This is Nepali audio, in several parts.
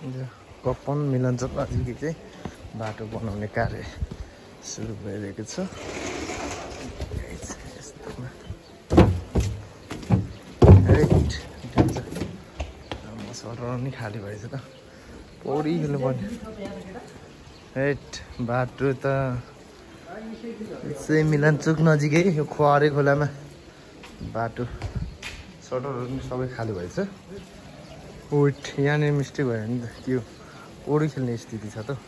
कपन मिलनचोक नजिकै चाहिँ बाटो बनाउने कार्य सुरु भइरहेको छ। सरर नि खाली भएछ त पौडी खेल्नु पर्ने। हेट बाटो त चाहिँ मिलनचोक नजिकै यो खुवारे खोलामा बाटो सटरहरू पनि सबै खाली भएछ। वेट यहाँनिर मिस्टेक भयो नि त त्यो पौडी खेल्ने स्थिति छ त।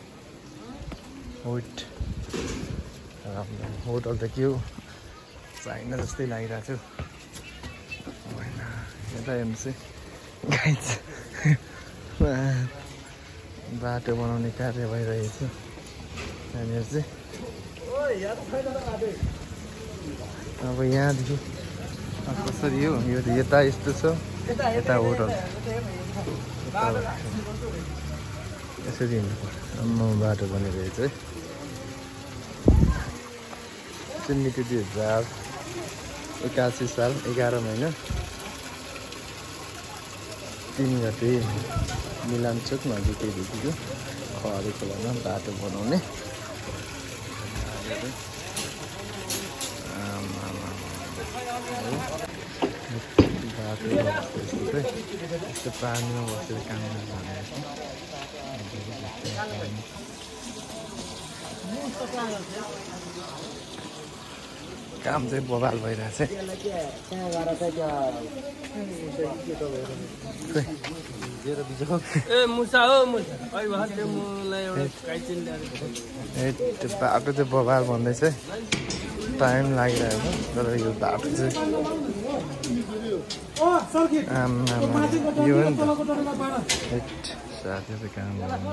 वेट होटल त के हो चाइना जस्तै लागिरहेको छ। होइन यता हेर्नुहोस् है गाइस बाटो बनाउने कार्य भइरहेछ यहाँनिर चाहिँ। अब यहाँदेखि कसरी हो यो यता यस्तो छ यता होटल यसरी हिँड्नु पर्छ। बाटो बनिरहेछ है। मिति 2081 साल 11 महिना 3 गते मिलनचोक नजिकैदेखिको खुवारे खोलामा बाटो बनाउने बाटो यस्तो पानीमा बसेर काम गर्नु। काम चाहिँ बवाल भइरहेछ। बाटो चाहिँ बवाल भन्दैछ टाइम लागिरहेको तर यो बाटो चाहिँ यो हो नि त साथीहरू काम गर्नु।